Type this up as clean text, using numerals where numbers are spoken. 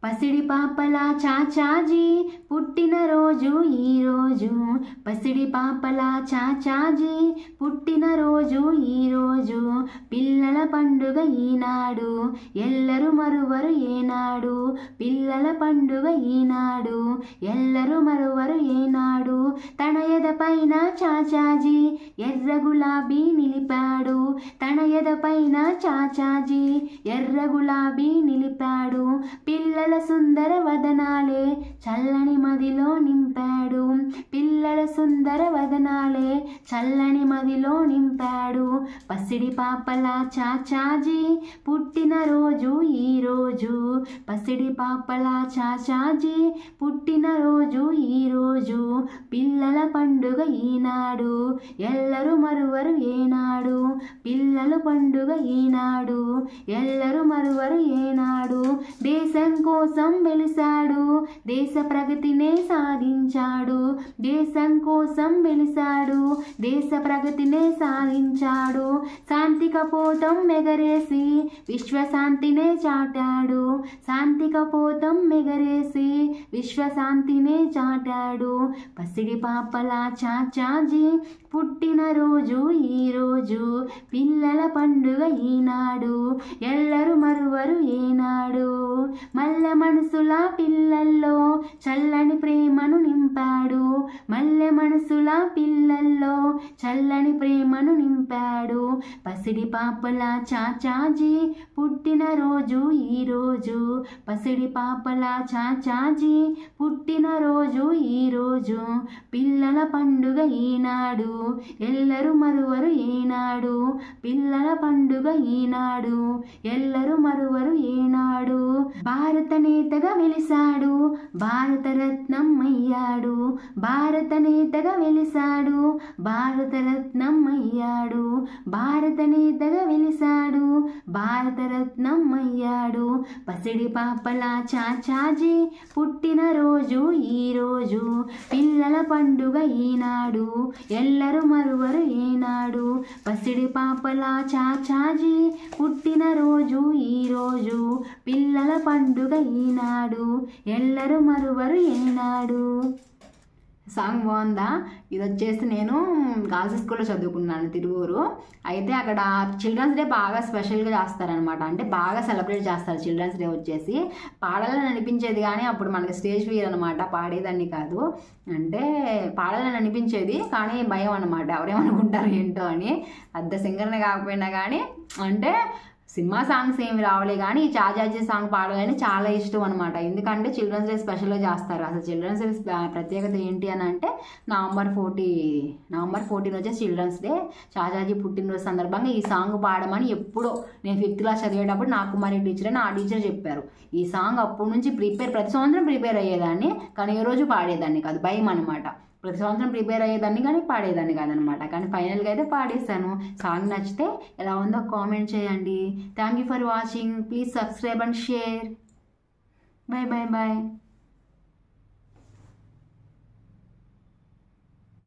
పసిడి పాపల చాచాజీ పుట్టినరోజు ఈరోజు, పసిడి పాపల చాచాజీ పుట్టినరోజు ఈరోజు, పిల్లల పండుగ ఈనాడు ఎల్లరు మరువరు ఏనాడు, పిల్లల పండుగ ఈనాడు ఎల్లరు మరువరు ఏనాడు, తన ఎదపైన చాచాజీ ఎర్ర గులాబీ నిలిపాడు, తన ఎదపైన చాచాజీ ఎర్ర గులాబీ నిలిపాడు, పిల్లల సుందర వదనాలే చల్లని మదిలో నింపాడు, పిల్లల సుందర వదనాలే చల్లని మదిలో నింపాడు, పసిడి పాపల చాచాజీ పుట్టినరోజు ఈరోజు, పసిడి పాపల చాచాజీ పుట్టినరోజు ఈరోజు, పిల్లల పండుగ ఈనాడు ఎల్లరు మరువరు ఏనాడు, పిల్లల పండుగ ఈనాడు ఎల్లరు మరువరు ఏనాడు, దేశం కోసం వెలిసాడు దేశ ప్రగతినే సాధించాడు, దేశం కోసం వెలిసాడు దేశ ప్రగతినే సాధించాడు, శాంతి కపోతం ఎగరేసి విశ్వశాంతినే చాటాడు, శాంతి కపోతం ఎగరేసి విశ్వశాంతినే చాటాడు, పసిడి పాపల చాచాజీ పుట్టినరోజు ఈరోజు, పిల్లల పండుగ ఈనాడు ఎల్లరు మరువరు ఏనాడు, మల్లె మనసుల పిల్లల్లో చల్లని ప్రేమను నింపాడు, మల్లె మనసుల పిల్లల్లో చల్లని ప్రేమను నింపాడు, పసిడి పాపల చాచాజీ పుట్టినరోజు ఈరోజు, పసిడి పాపల చాచాజీ పుట్టినరోజు ఈరోజు, పిల్లల పండుగ ఈనాడు ఎల్లరు మరువరు ఏనాడు, పిల్లల పండుగ ఈనాడు ఎల్లరు మరువరు ఏనాడు, భారత నేతగా వెలిసాడు భారత రత్నం అయ్యాడు, భారత నేతగా వెలిసాడు భారత రత్నం అయ్యాడు, భారత నేతగా వెలిసాడు భారత రత్నం అయ్యాడు, పసిడి పాపల చాచాజీ పుట్టినరోజు ఈరోజు, పిల్లల పండుగ ఈనాడు ఎల్లరు మరువరు ఏనాడు, పసిడి పాపల చాచాజీ పుట్టినరోజు ఈరోజు, పిల్లల పండుగ ఈనాడు ఎల్లరు మరువరు ఏనాడు. సాంగ్ బాగుందా? ఇది వచ్చేసి నేను గర్ల్స్ స్కూల్లో చదువుకున్నాను తిరువూరు. అయితే అక్కడ చిల్డ్రన్స్ డే బాగా స్పెషల్గా చేస్తారనమాట, అంటే బాగా సెలబ్రేట్ చేస్తారు చిల్డ్రన్స్ డే వచ్చేసి. పాడాలని అనిపించేది కానీ అప్పుడు మనకి స్టేజ్ ఫియర్ అనమాట, పాడేదాన్ని కాదు. అంటే పాడాలని అనిపించేది కానీ భయం అనమాట, ఎవరేమనుకుంటారు ఏంటో అని. పెద్ద సింగర్ని కాకపోయినా కానీ అంటే సినిమా సాంగ్స్ ఏమి రావలే కానీ ఈ చాచాజీ సాంగ్ పాడాలని చాలా ఇష్టం అనమాట. ఎందుకంటే చిల్డ్రన్స్ డే స్పెషల్గా చేస్తారు. అసలు చిల్డ్రన్స్ డే ప్రత్యేకత ఏంటి అని అంటే నవంబర్ 14 వచ్చేసి చిల్డ్రన్స్ డే, చాచాజీ పుట్టినరోజు సందర్భంగా ఈ సాంగ్ పాడమని ఎప్పుడో నేను 5th క్లాస్ చదివేటప్పుడు నా కుమారి టీచర్ అని ఆ టీచర్ చెప్పారు. ఈ సాంగ్ అప్పటి నుంచి ప్రతి సంవత్సరం ప్రిపేర్ అయ్యేదాన్ని కానీ ఏ రోజు పాడేదాన్ని కాదు, భయం అనమాట. ప్రతి సంవత్సరం ప్రిపేర్ అయ్యేదాన్ని కానీ పాడేదాన్ని కాదనమాట. కానీ ఫైనల్గా అయితే పాడేశాను. సాంగ్ నచ్చితే ఎలా ఉందో కామెంట్ చేయండి. Thank you for watching. Please subscribe and share. Bye bye bye.